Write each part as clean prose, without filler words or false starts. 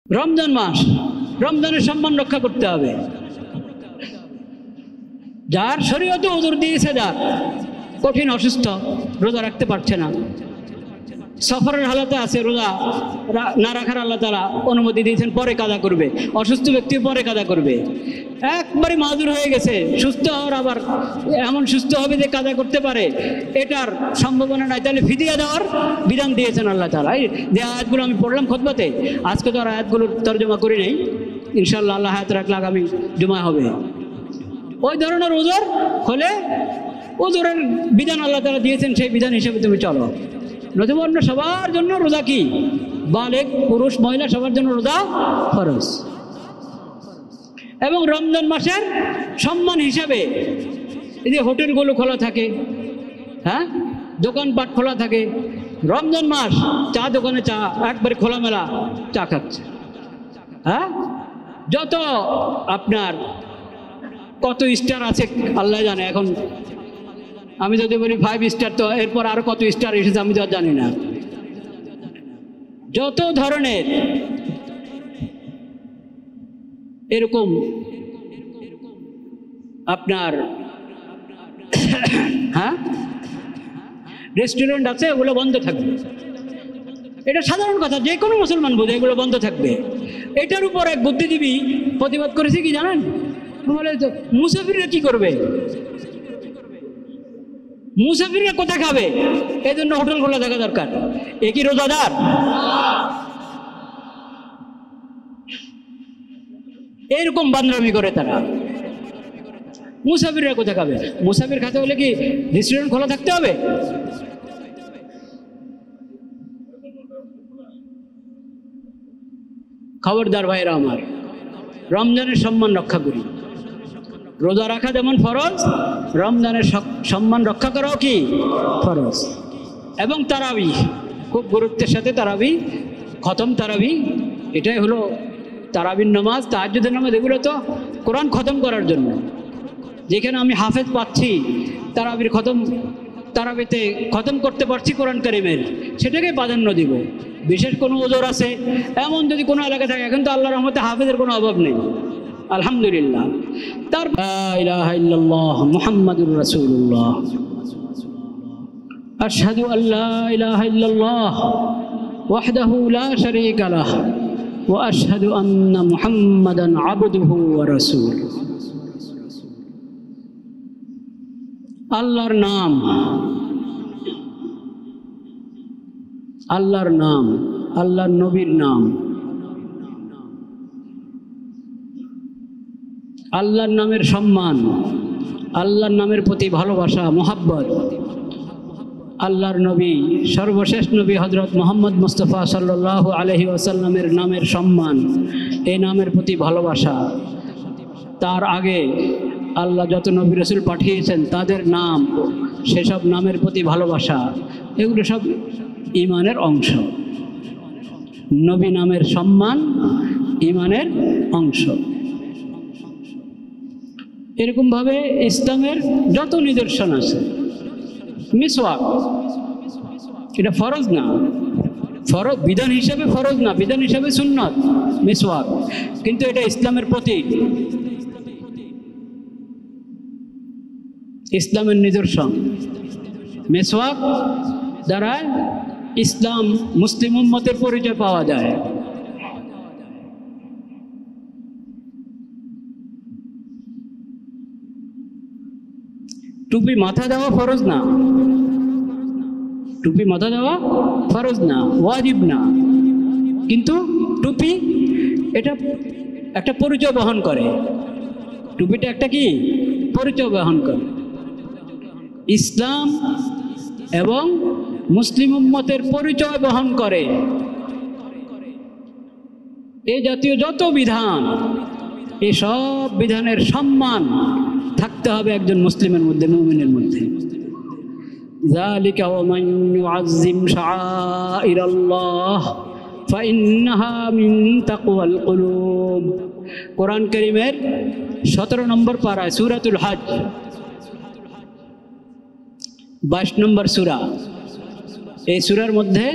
রমজান মাস, রমজানের সম্মান রক্ষা করতে হবে। যার শরীয়তে ওযর দিয়েছে, যার কঠিন অসুস্থ, রোজা রাখতে পারছে না, সফরের হালাতে আছে, রোজা না রাখার আল্লাহ তাআলা অনুমতি দিয়েছেন, পরে কাজা করবে। অসুস্থ ব্যক্তি পরে কাজা করবে। একবারে মাজুর হয়ে গেছে, সুস্থ হওয়ার আবার এমন সুস্থ হবে যে কাজা করতে পারে, এটার সম্ভাবনা নাই, তাহলে ফিদিয়া দেওয়ার বিধান দিয়েছেন আল্লাহ তাআলা। এই যে আয়াতগুলো আমি পড়লাম খুতবাতে, আজকে তো আর আয়াতগুলোর তর্জমা করি নাই, ইনশাআল্লাহ আল্লাহ হায়াত রাখলে আগামী জুমা হবে। ওই ধরনের ওজর হলে ওজরের বিধান আল্লাহ তাআলা দিয়েছেন, সেই বিধান হিসেবে তুমি চলো। নতুন সবার জন্য রোজা কি বালেগ, পুরুষ মহিলা সবার জন্য রোজা ফরজ। এবং রমজান মাসের সম্মান হিসাবে এই যে হোটেলগুলো খোলা থাকে, হ্যাঁ, দোকানপাট খোলা থাকে, রমজান মাস চা দোকানে চা একবারে খোলামেলা চা খাচ্ছে, হ্যাঁ, যত আপনার কত স্টার আছে আল্লাহ জানে। এখন আমি যদি বলি 5 স্টার, তো এরপর আরো কত স্টার এসেছে আমি তো আর জানি না। যত ধরনের এরকম আপনার হ্যাঁ রেস্টুরেন্ট আছে, ওগুলো বন্ধ থাকবে। এটা সাধারণ কথা, যে কোনো মুসলমান বোঝে এগুলো বন্ধ থাকবে। এটার উপর এক বুদ্ধিজীবী প্রতিবাদ করেছে কি জানেন? বলে মুসাফিররা কি করবে, মুসাফিররা কোথায় খাবে, এই জন্য হোটেল খোলা থাকা দরকার। এ কি রোজাদার? এরকম বান্দরামি করে তারা। মুসাফিররা কোথায় খাবে? মুসাফির খেতে হলে কি রেস্টুরেন্ট খোলা থাকতে হবে? খবরদার ভাইরা আমার, রমজানের সম্মান রক্ষা করি। রোজা রাখা যেমন ফরজ, রমজানের সম্মান রক্ষা করাও কি ফরজ। এবং তারাবি, খুব গুরুত্বের সাথে তারাবি, খতম তারাবি, এটাই হলো তারাবির নামাজ, তাহাজ্জুদের নামাজ। এগুলো তো কোরআন খতম করার জন্য। যেখানে আমি হাফেজ পাচ্ছি, তারাবির খতম, তারাবিতে খতম করতে পারছি কোরআন কারীমের, সেটাকে প্রাধান্য দিব। বিশেষ কোনো ওজর আছে এমন যদি কোনো এলাকা থাকে, এখন তো আল্লাহর রহমতে হাফেজের কোনো অভাব নেই, আলহামদুলিল্লাহ। তার লা ইলাহা ইল্লাল্লাহ মুহাম্মাদুর রাসূলুল্লাহ, আশহাদু আল্লা ইলাহা ইল্লাল্লাহ ওয়াহদাহু লা শারীকা লাহ ওয়া আশহাদু আন্না মুহাম্মাদান আবদুহু ওয়া রাসূলুহু। আল্লাহর নাম, আল্লাহর নাম, আল্লাহর নবীর নাম, আল্লাহর নামের সম্মান, আল্লাহর নামের প্রতি ভালোবাসা, মোহাব্বত, আল্লাহর নবী, সর্বশেষ নবী হযরত মুহাম্মদ মুস্তাফা সাল্লাল্লাহু আলাইহি ওয়াসাল্লামের নামের সম্মান, এই নামের প্রতি ভালোবাসা। তার আগে আল্লাহ যত নবী রাসূল পাঠিয়েছেন তাদের নাম, সেসব নামের প্রতি ভালোবাসা, এগুলো সব ঈমানের অংশ। নবী নামের সম্মান ঈমানের অংশ। এরকমভাবে ইসলামের যত নিদর্শন আছে, মিসওয়াক এটা ফরজ না, ফরজ বিধান হিসাবে ফরজ না, বিধান হিসাবে সুন্নাত মিসওয়াক, কিন্তু এটা ইসলামের প্রতীক, ইসলামের নিদর্শন। মিসওয়াক দ্বারা ইসলাম, মুসলিম উম্মতের পরিচয় পাওয়া যায়। টুপি মাথা দেওয়া ফরজ না, টুপি মাথা দেওয়া ফরজ না, ওয়াজিব না, কিন্তু টুপি এটা একটা পরিচয় বহন করে। টুপিটা একটা কি পরিচয় বহন করে। ইসলাম এবং মুসলিম উম্মতের পরিচয় বহন করে। এই জাতীয় যত বিধান, এই সব বিধানের সম্মান থাকতে হবে একজন মুসলিমের মধ্যে, মুমিনের মধ্যে। যালিকা ওয়া মান ইউআযযিম শাআইরাল্লাহ ফাইন্নাহা মিন তাকওয়াল কুলুব। কোরআন কারীমের 17 নম্বর পারায় সূরাতুল হজ, 22 নম্বর সূরা। এই সূরার মধ্যে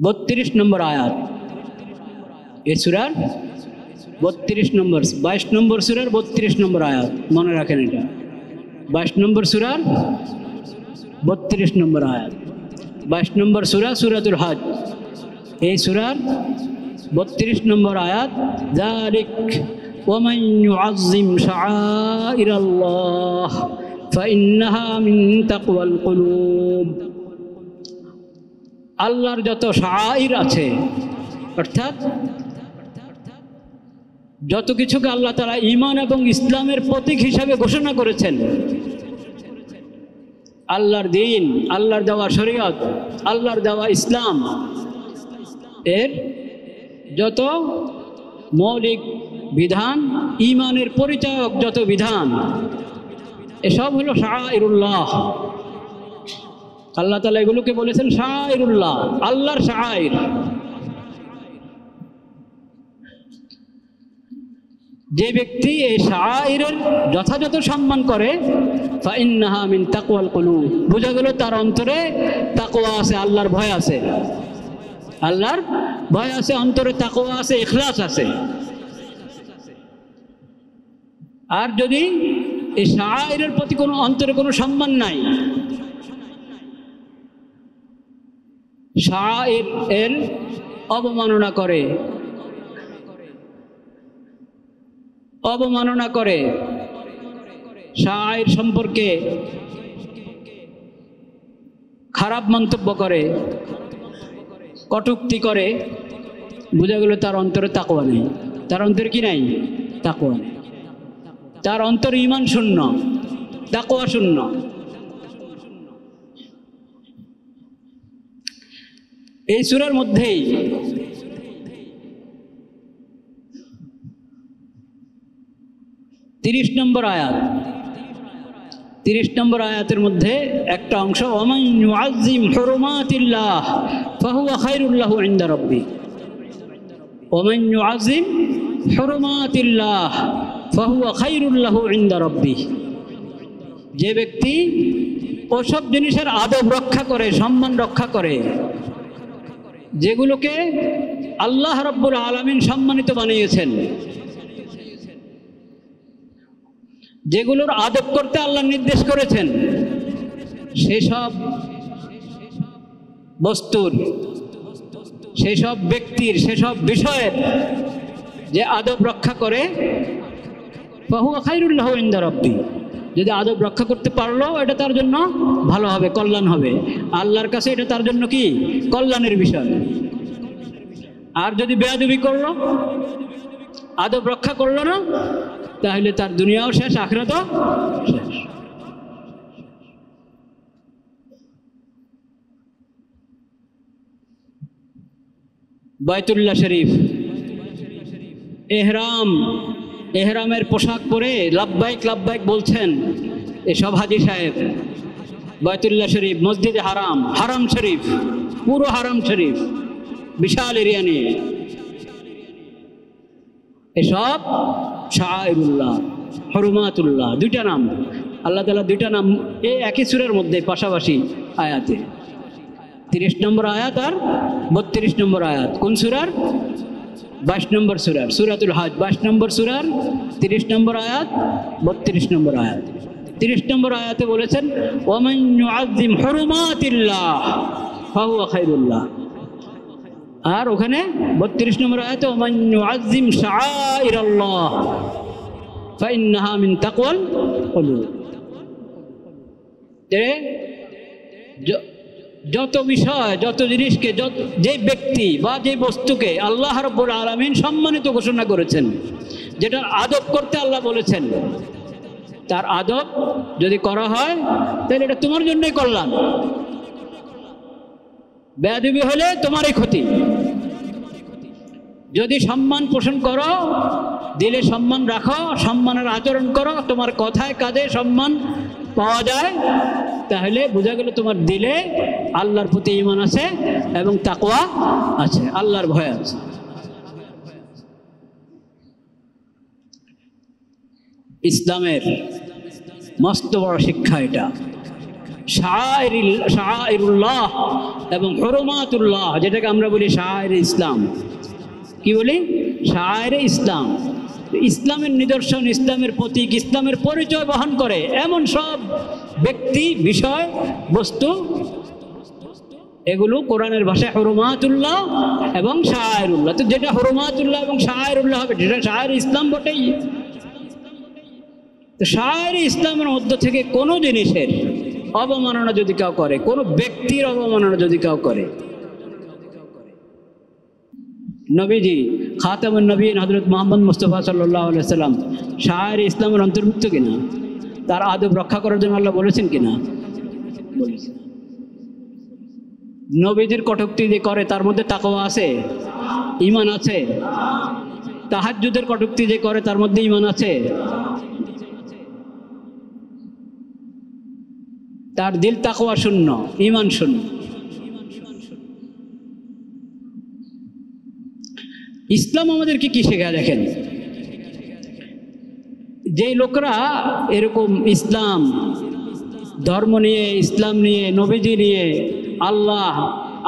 32 নম্বর আয়াত। এই সূরার 32 নম্বর, 22 নম্বর সূরার 32 নম্বর আয়াত, মনে রাখেন এটা। 22 নম্বর সূরার 32 নম্বর আয়াত। 22 নম্বর সূরা সূরাতুল হজ, এই সূরার 32 নম্বর আয়াত। যালিক ওয়ামান ইউআযযিম শাআইরাল্লাহ ফাইন্নাহা মিন তাকওয়াল কুলুব। আল্লাহর যত শাআইর আছে, অর্থাৎ যত কিছুকে আল্লাহ তাআলা ঈমান এবং ইসলামের প্রতীক হিসাবে ঘোষণা করেছেন, আল্লাহর দ্বীন, আল্লাহর দেওয়া শরীয়ত, আল্লাহর দেওয়া ইসলাম, এর যত মৌলিক বিধান, ঈমানের পরিচায়ক যত বিধান, এসব হলো শাআইরুল্লাহ। আল্লাহ তাআলা এগুলোকে বলেছেন শাআইরুল্লাহ, আল্লাহর শাআইর। যে ব্যক্তি এই শাআইরের যথাযথ সম্মান করে, ফাইন্নাহা মিন তাকওয়াল কুলুব, বোঝা গেল তার অন্তরে তাকওয়া আছে, আল্লাহর ভয় আছে, আল্লাহর ভয় আছে, অন্তরে তাকওয়া আছে, ইখলাস আছে। আর যদি এই শাআইরের প্রতি কোনো অন্তরে কোনো সম্মান নাই, শাআইর এর অবমাননা করে, অবমাননা করে, শাআইর সম্পর্কে খারাপ মন্তব্য করে, কটূক্তি করে, বোঝা গেল তার অন্তরে তাকওয়া নেই। তার অন্তরে কি নাই? তাকওয়া নেই। তার অন্তর ঈমান শূন্য, তাকওয়া শূন্য। এই সূরার মধ্যেই 30 নম্বর আয়াত, 30 নম্বর আয়াতের মধ্যে একটা অংশ, ওয়ামান ইউআযযিম হুরুমাতিল্লাহ ফাহুয়া খায়রুল লাহু ইনদা রাব্বি। ওয়ামান ইউআযযিম হুরুমাতিল্লাহ ফাহুয়া খায়রুল লাহু ইনদা রাব্বি। যে ব্যক্তি ওসব জিনিসের আদব রক্ষা করে, সম্মান রক্ষা করে, যেগুলোকে আল্লাহ রাব্বুল আলামিন সম্মানিত বানিয়েছেন, যেগুলোর আদব করতে আল্লাহ নির্দেশ করেছেন, সেসব বস্তুর, সেসব ব্যক্তির, সেসব বিষয়ের যে আদব রক্ষা করে, ফাহুয়া খায়রুল লাহু ইনদা রাব্বি। যদি আদব রক্ষা করতে পারলো, এটা তার জন্য ভালো হবে, কল্যাণ হবে। আল্লাহর কাছে এটা তার জন্য কি? কল্যাণের বিষয়। আর যদি বেয়াদবি করলো, আদব রক্ষা করলো না, তাহলে তার দুনিয়াও শেষ, আখিরাতও শেষ। বাইতুল্লাহ শরীফ, এহরাম, এহরামের পোশাক পরে লাব্বাইক লাব্বাইক বলছেন এসব হাজী সাহেব। বাইতুল্লাহ শরীফ, মসজিদে হারাম, হারাম শরীফ, পুরো হারাম শরীফ, বিশাল এরিয়া নিয়ে, এসব শাআইরুল্লাহ, হুরুমাতুল্লাহ, দুইটা নাম। আল্লাহ তাআলা দুইটা নাম এই একই সূরার মধ্যে পাশাপাশি আয়াতে, 30 নম্বর আয়াত আর 32 নম্বর আয়াত। কোন সূরার? 22 নম্বর সূরার, সূরাতুল হজ, 22 নম্বর সূরার 30 নম্বর আয়াত, 32 নম্বর আয়াত। 30 নম্বর আয়াতে বলেছেন ওয়ামান ইউআযযিম হুরুমাতিল্লাহ ফাহুয়া খায়রুল্লাহ। আর ওখানে 32 নম্বর আয়াতে ওয়ামান ইউআযযিম শাআইরাল্লাহ ফাইন্নাহা মিন তাকওয়াল কুলুব। যত বিষয়, যত জিনিসকে, যে ব্যক্তি বা যে বস্তুকে আল্লাহ রাব্বুল আলামিন সম্মানিত ঘোষণা করেছেন, যেটার আদব করতে আল্লাহ বলেছেন, তার আদব যদি করা হয় তাহলে এটা তোমার জন্যই কল্যাণ। বেয়াদবি হলে তোমারই ক্ষতি। যদি সম্মান পোষণ করো, দিলে সম্মান রাখো, সম্মানের আচরণ করো, তোমার কথায় কাজে সম্মান পাওয়া যায়, তাহলে বোঝা গেল তোমার দিলে আল্লাহর প্রতি ঈমান আছে এবং তাকওয়া আছে, আল্লাহর ভয় আছে। ইসলামের মস্ত বড় শিক্ষা এটা। শাআইরুল্লাহ এবং হুরমাতুল্লাহ, যেটাকে আমরা বলি শাআইরে ইসলাম। কি বলি? শাআইরে ইসলাম। ইসলামের নিদর্শন, ইসলামের প্রতীক, ইসলামের পরিচয় বহন করে এমন সব ব্যক্তি, বিষয়, বস্তু, এগুলো কোরআনের ভাষায় হুরমাতুল্লাহ এবং শাআইরুল্লাহ। তো যেটা হুরমাতুল্লাহ এবং শাআইরুল্লাহ হবে, যেটা শাআইরে ইসলাম বটেই। তো শাআইরে ইসলামের মধ্য থেকে কোনো জিনিসের অবমাননা যদি কেউ করে, কোনো ব্যক্তির অবমাননা যদি কেউ করে, নবীজি খাতামুন নবীন হযরত মুহাম্মদ মুস্তাফা সাল্লাল্লাহু আলাইহি সাল্লাম শাআইরে ইসলামের অন্তর্ভুক্ত কিনা? তার আদব রক্ষা করার জন্য আল্লাহ বলেছেন কিনা? বলেছেন। নবীজির কটূক্তি যে করে তার মধ্যে তাকওয়া আছে, ঈমান আছে। তাহাজ্জুদের কটূক্তি যে করে তার মধ্যে ঈমান আছে, তার দিল তাকওয়া শূন্য, ঈমান শূন্য। ইসলাম আমাদেরকে কি শেখায় দেখেন, যে লোকরা এরকম ইসলাম ধর্ম নিয়ে, ইসলাম নিয়ে, নবীজি নিয়ে, আল্লাহ,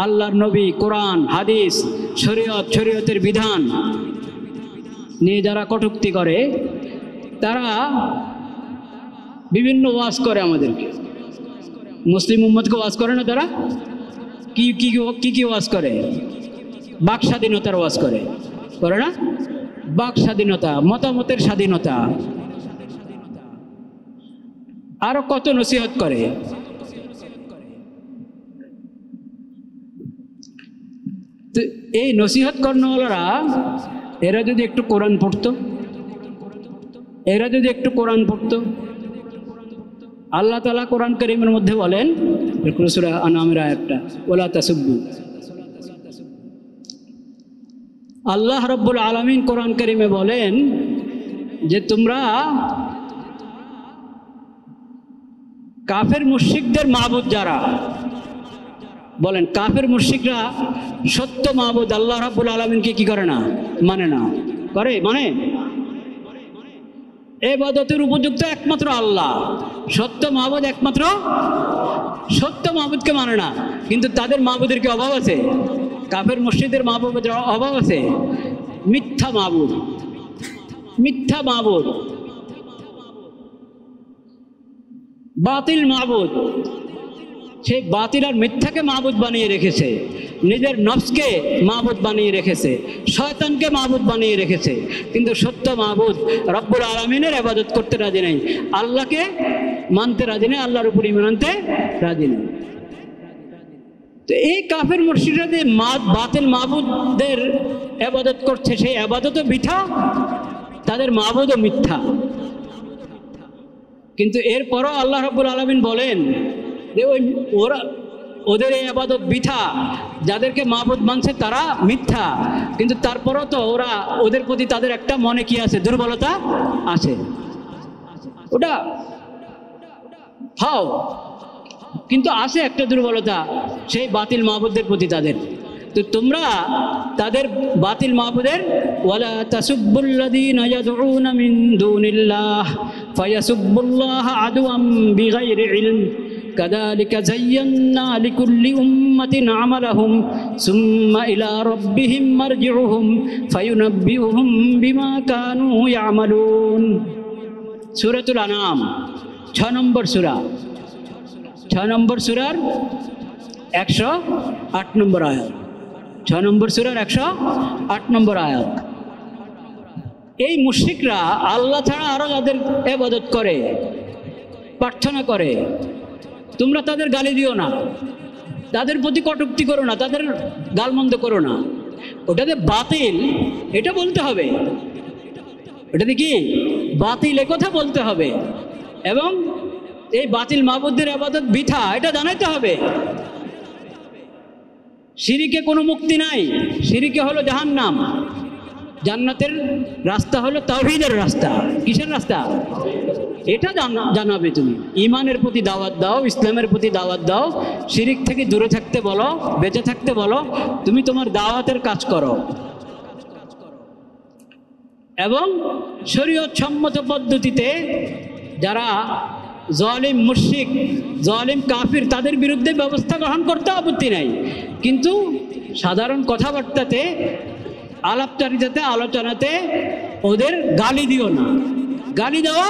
আল্লাহর নবী, কোরআন, হাদিস, শরীয়ত, শরীয়তের বিধান নিয়ে যারা কটূক্তি করে, তারা বিভিন্ন ওয়াজ করে আমাদেরকে। মুসলিম উম্মতকে ওয়াজ করে না তারা? কি কি কি কি ওয়াজ করে? বাক স্বাধীনতার ওয়াজ করে, করে না? বাক স্বাধীনতা, মতামতের স্বাধীনতা, আরো কত নসিহত করে। তো এই নসিহত কর্ণওয়ালারা, এরা যদি একটু কোরআন পড়তো, এরা যদি একটু কোরআন পড়তো, আল্লাহ তাআলা কোরআন কারীমের মধ্যে বলেন, সূরা আনামের আয়াতটা, ওয়ালা তাসুব্বু, আল্লাহ রাব্বুল আলামিন কোরআন কারীমে বলেন যে তোমরা কাফের মুশরিকদের মাবুদ যারা, বলেন কাফের মুশরিকরা সত্য মাবুদ আল্লাহ রাব্বুল আলামিনকে কি করে না? মানে না। করে? মানে ইবাদতের উপযুক্ত একমাত্র আল্লাহ, সত্য মাবুদ একমাত্র সত্য মাবুদকে মানে না। কিন্তু তাদের মাবুদের কি অভাব আছে? কাফের মুশরিকদের মাবুদের অভাব আছে? মিথ্যা মাবুদ, মিথ্যা মাবুদ, বাতিল মাবুদ। সেই বাতিল আর মিথ্যাকে মাবুদ বানিয়ে রেখেছে, নিজের নফসকে মাবুদ বানিয়ে রেখেছে, শয়তানকে মাবুদ বানিয়ে রেখেছে। কিন্তু সত্য মাবুদ রব্বুল আলামিনের ইবাদত করতে রাজি নেই, আল্লাহকে মানতে রাজি নেই, আল্লাহর উপর ঈমান আনতে রাজি নেই। তো এই কাফের মুশরিকরা যে বাতিল মাবুদদের ইবাদত করছে, সেই ইবাদতও মিথ্যা, তাদের মাবুদও মিথ্যা। কিন্তু এরপরও আল্লাহ রাব্বুল আলামিন বলেন যে ওদের এই ইবাদত বৃথা, যাদেরকে মাবুদ মানছে তারা মিথ্যা। কিন্তু তারপরও তো ওদের প্রতি তাদের একটা মনে কি আছে? দুর্বলতা আছে। ওটা হাও, কিন্তু আছে একটা দুর্বলতা সেই বাতিল মাবুদদের প্রতি তাদের। তো তোমরা তাদের বাতিল মাবুদের ওয়ালা তাসুব্বুল্লাযীনা ইয়াদউনা মিন দুনিল্লাহ ফায়াসুব্বুল্লাহ আদওয়াম বিগাইরি ইলম কাযালিকা যায়্যান্না লিকুল্লি উম্মাতিন আমালাহুম সুম্মা ইলা রাব্বিহিম মারজিউহুম ফায়ুনাব্বিউহুম বিমা কানু ইয়ামালুন। সূরাতুল আনাম 6 নম্বর সূরা, 6 নম্বর সূরার 108 নম্বর আয়াত, 6 নম্বর সূরার 108 নম্বর আয়াত। এই মুশরিকরা আল্লাহ ছাড়া আরো যাদের ইবাদত করে, প্রার্থনা করে, তোমরা তাদের গালি দিও না, তাদের প্রতি কটূক্তি করো না, তাদের গালমন্দ করো না। ওটাতে বাতিল এটা বলতে হবে, ওটাতে কি বাতিল একথা বলতে হবে, এবং এই বাতিল মাবুদদের ইবাদত বৃথা এটা জানাইতে হবে। শিরিকে কোনো মুক্তি নাই, শিরিকে হলো জাহান্নাম, জান্নাতের রাস্তা হলো তাওহীদের রাস্তা। কিসের রাস্তা? এটা জানাবে তুমি। ঈমানের প্রতি দাওয়াত দাও, ইসলামের প্রতি দাওয়াত দাও, শিরিক থেকে দূরে থাকতে বলো, বেঁচে থাকতে বলো, তুমি তোমার দাওয়াতের কাজ করো এবং শরীয়ত সম্মত পদ্ধতিতে যারা জালিম মুশরিক, জালিম কাফির, তাদের বিরুদ্ধে ব্যবস্থা গ্রহণ করতে আপত্তি নাই, কিন্তু সাধারণ কথাবার্তাতে, আলাপচারিতাতে, আলোচনাতে ওদের গালি দিও না। গালি দেওয়া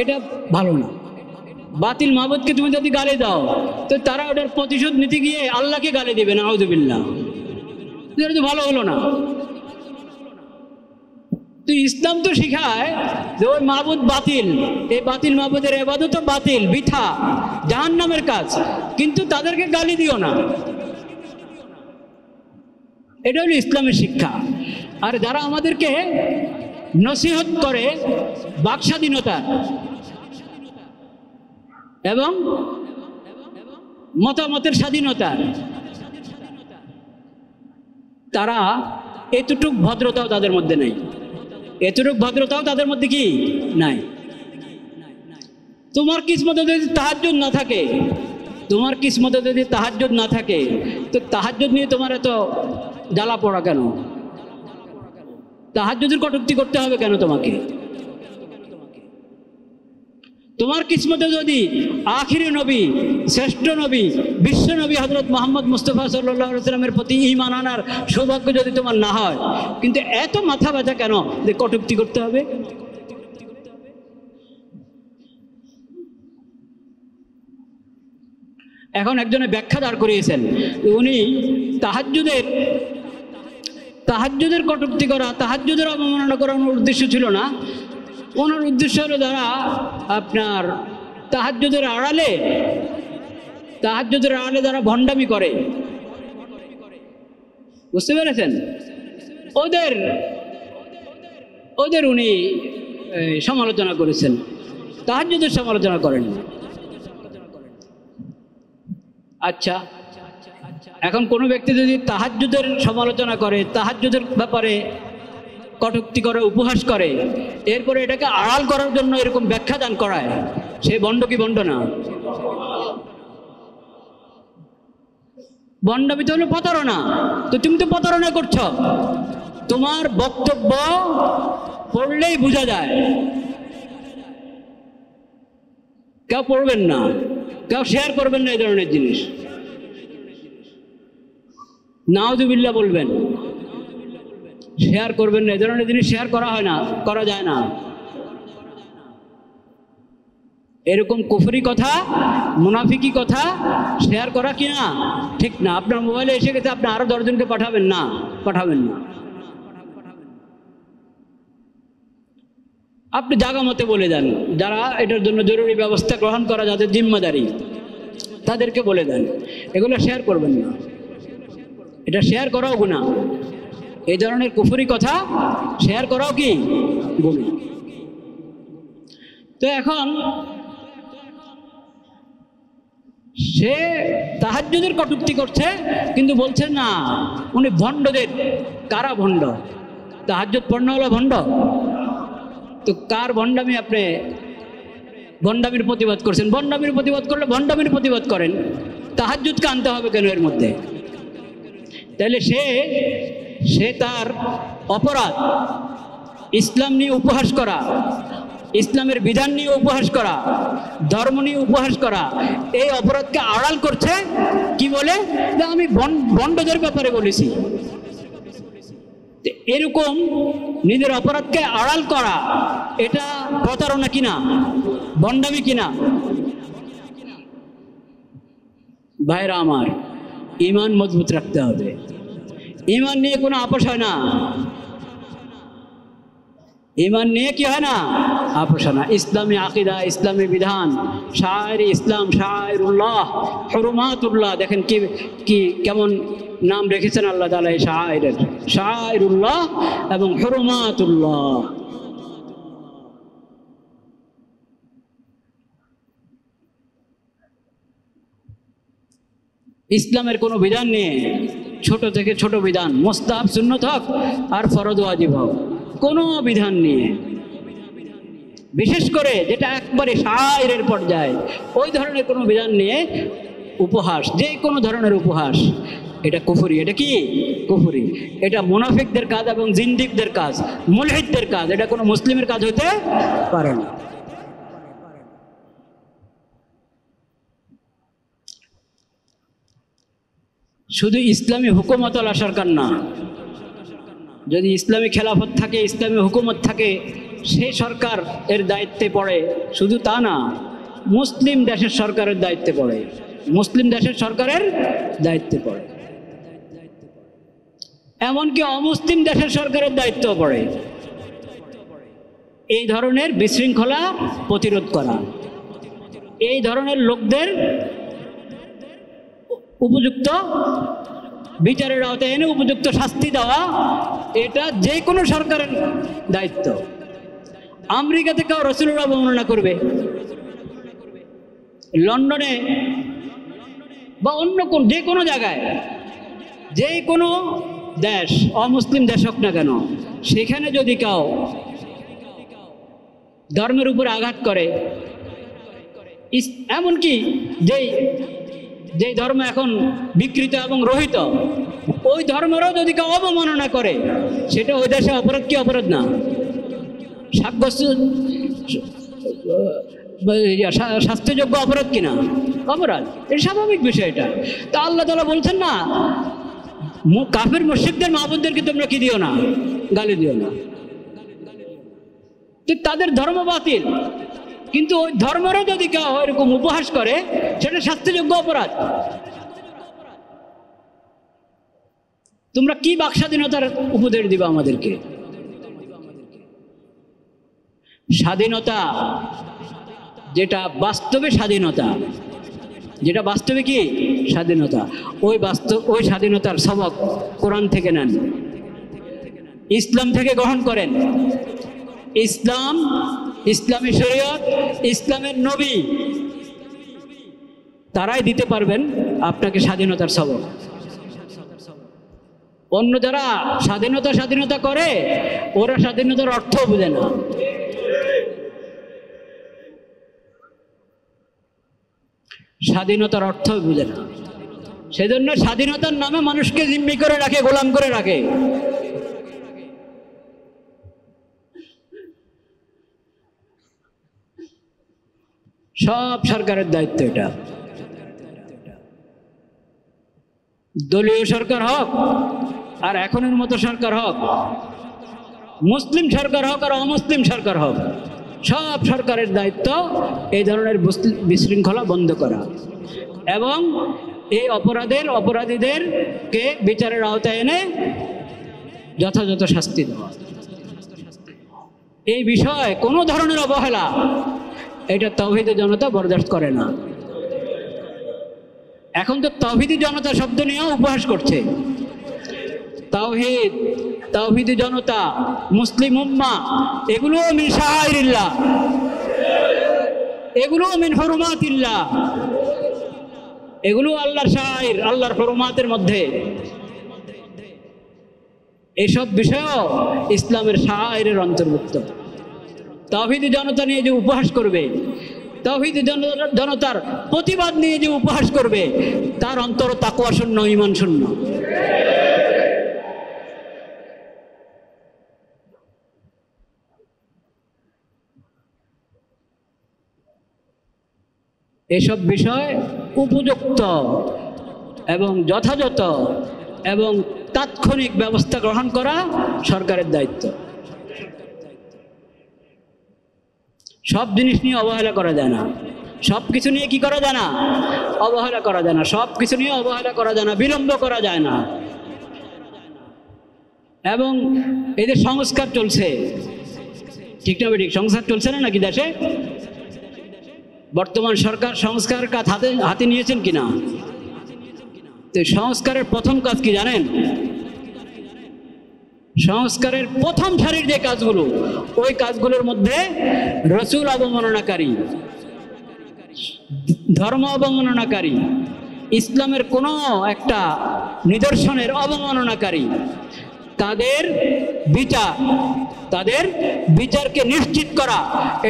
এটা ভালো না। বাতিল মাবুদকে তুমি যদি গালি দাও তো তারা ওটার প্রতিশোধ নিতে গিয়ে আল্লাহকে গালি দেবে, নাউযুবিল্লাহ। এটা তো ভালো হলো না। তো ইসলাম তো শিখায় যে ওই মাবুদ বাতিল, এই বাতিল মাবুদের ইবাদত বাতিল, বৃথা, জাহান্নামের কাজ, কিন্তু তাদেরকে গালি দিও না। এটা হলো ইসলামের শিক্ষা। আর যারা আমাদেরকে নসিহত করে বাক স্বাধীনতা এবং মতামতের স্বাধীনতা, তারা এতটুক ভদ্রতাও তাদের মধ্যে নাই, এতটুক ভদ্রতাও তাদের মধ্যে কি নাই। তোমার কিসমতে যদি তাহাজ্জুদ না থাকে, তোমার কিসমতে যদি তাহাজ্জুদ না থাকে, তো তাহাজ্জুদ নিয়ে তোমার এত জ্বালা পড়া কেন? তাহাজ্জুদের কটূক্তি করতে হবে কেন তোমাকে? তোমার কিসমতে যদি আখিরি নবী, শ্রেষ্ঠ নবী, বিশ্ব নবী হযরত মুহাম্মদ মুস্তাফা সাল্লাল্লাহু আলাইহি ওয়াসাল্লামের প্রতি ঈমান আনার সৌভাগ্য যদি তোমার না হয়, কিন্তু এত মাথা ব্যথা কেন যে কটূক্তি করতে হবে? এখন একজনে ব্যাখ্যা দাঁড় করিয়েছেন, উনি তাহাজ্জুদের কটূক্তি করা, তাহাজ্জুদের অবমাননা করা ওনার উদ্দেশ্য ছিল না। ওনার উদ্দেশ্য হলো যারা আপনার তাহাজ্জুদের আড়ালে যারা ভণ্ডামি করে, বুঝতে পেরেছেন, ওদের উনি সমালোচনা করেছেন, তাহাজ্জুদের সমালোচনা করেন। আচ্ছা, এখন কোনো ব্যক্তি যদি তাহাজ্জুদের সমালোচনা করে, তাহাজ্জুদের ব্যাপারে কটূক্তি করে, উপহাস করে, এরপরে এটাকে আড়াল করার জন্য এরকম ব্যাখ্যা দান করায়, সে বন্ড কি বন্ড না? বন্ডামি তো হলো প্রতারণা। তো তুমি তো প্রতারণা করছো। তোমার বক্তব্য পড়লেই বোঝা যায়। কেউ পড়বেন না, কেউ শেয়ার করবেন না এই ধরনের জিনিস, নাউযুবিল্লাহ বলবেন, শেয়ার করবেন না। এই ধরনের জিনিস শেয়ার করা হয় না, করা যায় না। এরকম কুফরি কথা, মুনাফিকি কথা শেয়ার করা কি না ঠিক না। আপনার মোবাইলে এসে গেছে, আপনি আরো 10 জনকে পাঠাবেন না। আপনি জায়গা মতে বলে দেন, যারা এটার জন্য জরুরি ব্যবস্থা গ্রহণ করা যাদের জিম্মাদারি, তাদেরকে বলে দেন, এগুলো শেয়ার করবেন না। এটা শেয়ার করাও গুনাহ। এই ধরনের কুফরি কথা শেয়ার করাও কি গুনাহ। তো এখন সে তাহাজ্জুদের কটূক্তি করছে, কিন্তু বলছে না উনি ভণ্ডদের। কারা ভণ্ড? তাহাজ্জুদ পড়া হলো ভণ্ড? তো কার ভণ্ডামি? আপনি ভণ্ডামির প্রতিবাদ করছেন। ভণ্ডামির প্রতিবাদ করলে ভণ্ডামির প্রতিবাদ করেন, তাহাজ্জুদকে আনতে হবে কেন এর মধ্যে? তাহলে সে তার অপরাধ, ইসলাম নিয়ে উপহাস করা, ইসলামের বিধান নিয়ে উপহাস করা, ধর্ম নিয়ে উপহাস করা, এই অপরাধকে আড়াল করছে। কি বলে? যে আমি ভণ্ডদের ব্যাপারে বলেছি। এরকম নিজের অপরাধকে আড়াল করা, এটা প্রতারণা কিনা, ভণ্ডামি কিনা? ভাইরা আমার, ঈমান মজবুত রাখতে হবে। ঈমান নিয়ে কোনো আপোষ হয় না। ঈমান নিয়ে কি হয় না? আপোষ হয় না। ইসলামী আকীদা, ইসলামী বিধান, শায়ের ইসলাম, শায়েরুল্লাহ, হুরমাতুল্লাহ, দেখেন কি কেমন নাম রেখেছেন আল্লাহ তাআলা এই শায়েরের, শায়েরুল্লাহ এবং হুরমাতুল্লাহ। ইসলামের কোনো বিধান নিয়ে, ছোট থেকে ছোট বিধান, মুস্তাহাব সুন্নত হোক আর ফরজ ওয়াজিব হোক, কোনো বিধান নিয়ে, বিশেষ করে যেটা একবারে শায়েরের পর্যায়ে, ওই ধরনের কোনো বিধান নিয়ে উপহাস, যে কোনো ধরনের উপহাস, এটা কুফরি। এটা কি কুফরি? এটা মুনাফিকদের কাজ এবং জিন্দিকদের কাজ, মুলহিদদের কাজ। এটা কোনো মুসলিমের কাজ হতে পারে না। শুধু ইসলামী হুকুমতওয়ালা সরকার না, যদি ইসলামী খেলাফত থাকে, ইসলামী হুকুমত থাকে, সেই সরকার এর দায়িত্বে পড়ে। শুধু তা না, মুসলিম দেশের সরকারের দায়িত্বে পড়ে, মুসলিম দেশের সরকারের দায়িত্বে পড়ে, এমনকি অমুসলিম দেশের সরকারের দায়িত্ব পড়ে এই ধরনের বিশৃঙ্খলা প্রতিরোধ করা, এই ধরনের লোকদের উপযুক্ত বিচারের আওতায় এনে উপযুক্ত শাস্তি দেওয়া, এটা যে কোনো সরকারের দায়িত্ব। আমেরিকা থেকেও রাসূলুল্লাহ বর্ণনা করবে, লন্ডনে বা অন্য কোন যে কোনো জায়গায়, যে কোনো দেশ, অমুসলিম দেশ হোক না কেন, সেখানে যদি কেউ ধর্মের উপর আঘাত করে, এমনকি যেই ধর্ম এখন বিকৃত এবং রহিত, ওই ধর্মেরও যদি কেউ অবমাননা করে, সেটা ওই দেশে অপরাধ কি অপরাধ না? শাস্তিযোগ্য অপরাধ কিনা? অপরাধ। এটা স্বাভাবিক বিষয়। এটা তা আল্লাহ তাআলা বলছেন না, কাফের মুশরিকদের মাবুদদেরকে তোমরা কি দিও না, গালি দিও না। তাদের ধর্ম বাতিল, কিন্তু ওই ধর্মেরও যদি কেউ এরকম উপহাস করে, সেটা শাস্তিযোগ্য অপরাধ। তোমরা কি বাক স্বাধীনতার উপদেশ দিবা আমাদেরকে? স্বাধীনতা যেটা বাস্তবে স্বাধীনতা, যেটা বাস্তবে কি স্বাধীনতা, ওই স্বাধীনতার সবক কোরআন থেকে নেন, ইসলাম থেকে গ্রহণ করেন। ইসলাম, ইসলামী শরীয়ত, ইসলামের নবী, তারাই দিতে পারবেন আপনাকে স্বাধীনতার সবক। অন্য যারা স্বাধীনতা করে, ওরা স্বাধীনতার অর্থ বোঝে না। স্বাধীনতার অর্থ বুঝে না, সেজন্য স্বাধীনতার নামে মানুষকে জিম্মি করে রাখে, গোলাম করে রাখে। সব সরকারের দায়িত্ব এটা, দলীয় সরকার হোক আর এখনের মতো সরকার হোক, মুসলিম সরকার হোক আর অমুসলিম সরকার হোক, সব সরকারের দায়িত্ব এই ধরনের বিশৃঙ্খলা বন্ধ করা এবং এই অপরাধীদেরকে বিচারের আওতায় এনে যথাযথ শাস্তি দেওয়া। এই বিষয়ে কোনো ধরনের অবহেলা এটা তাওহীদের জনতা বরদাস্ত করে না। এখন তো তাওহীদি জনতা শব্দ নিয়েও উপহাস করছে। তাওহীদি জনতা, মুসলিম উম্মাহ, এগুলোও মিন শাআইরিল্লাহ, এগুলোও মিন হুরুমাতিল্লাহ, এগুলো আল্লাহর শাআইর, আল্লাহর হুরুমাতের মধ্যে। এসব বিষয়ও ইসলামের শাআইরের অন্তর্ভুক্ত। তাওহীদি জনতা নিয়ে যে উপহাস করবে, তাওহীদি জনতার প্রতিবাদ নিয়ে যে উপহাস করবে, তার অন্তর তাকওয়া শূন্য, ঈমান শূন্য। এসব বিষয় উপযুক্ত এবং যথাযথ এবং তাৎক্ষণিক ব্যবস্থা গ্রহণ করা সরকারের দায়িত্ব। সব জিনিস নিয়ে অবহেলা করা যায় না, সব কিছু নিয়ে কি করা যায় না, অবহেলা করা যায় না, সব কিছু নিয়ে অবহেলা করা যায় না, বিলম্ব করা যায় না। এবং এদের সংস্কার চলছে, ঠিক না ঠিক? সংস্কার চলছে না নাকি দেশে? বর্তমান সরকার সংস্কার কাজ হাতে নিয়েছেন কিনা? তো সংস্কারের প্রথম কাজ কি জানেন? সংস্কারের প্রথম সারির যে কাজগুলো, ওই কাজগুলোর মধ্যে রাসূল অবমাননাকারী, ধর্ম অবমাননাকারী, ইসলামের কোনো একটা নিদর্শনের অবমাননাকারী, তাদের বিচারকে নিশ্চিত করা,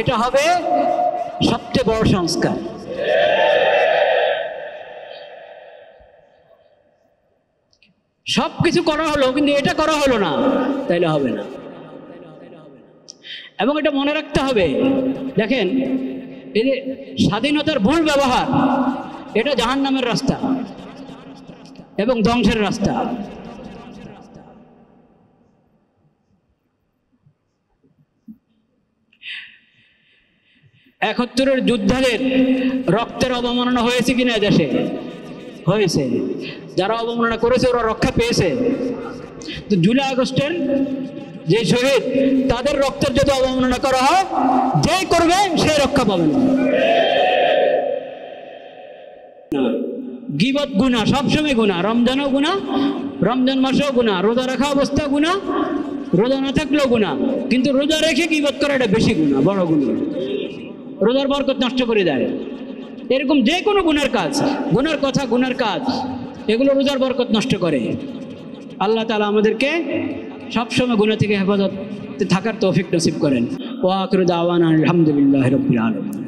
এটা হবে সবচেয়ে বড় সংস্কার। সবকিছু করা হলো, কিন্তু এটা করা হলো না, তাইলে হবে না। এবং এটা মনে রাখতে হবে, দেখেন, এই যে স্বাধীনতার ভুল ব্যবহার, এটা জাহান্নামের রাস্তা। এবং ধ্বংসের রাস্তা। একাত্তরের যোদ্ধাদের রক্তের অবমাননা হয়েছে কিনা দেশে? হয়েছে। যারা অবমাননা করেছে ওরা রক্ষা পেয়েছে। তো জুলাই আগস্টের যে শহীদ, তাদের রক্তের যদি অবমাননা করা হয়, যে করবে সে রক্ষা পাবে না। গীবত গুনাহ, সবসময় গুনাহ। রমজানও গুনাহ, রমজান মাসেও গুনাহ। রোজা রাখা অবস্থা গুনাহ, রোজা না থাকলেও গুনাহ। কিন্তু রোজা রেখে গীবত করা এটা বেশি গুনাহ, বড় গুনাহ। রোজার বরকত নষ্ট করে দেয়। এরকম যে কোনো গুনার কাজ, গুনার কথা, গুনার কাজ, এগুলো রোজার বরকত নষ্ট করে। আল্লাহ তাআলা আমাদেরকে সবসময় গুনাহ থেকে হেফাজত থাকার তৌফিক নসিব করেন। ওয়া আখিরু দাওয়ানা আলহামদুলিল্লাহি রাব্বিল আলামিন।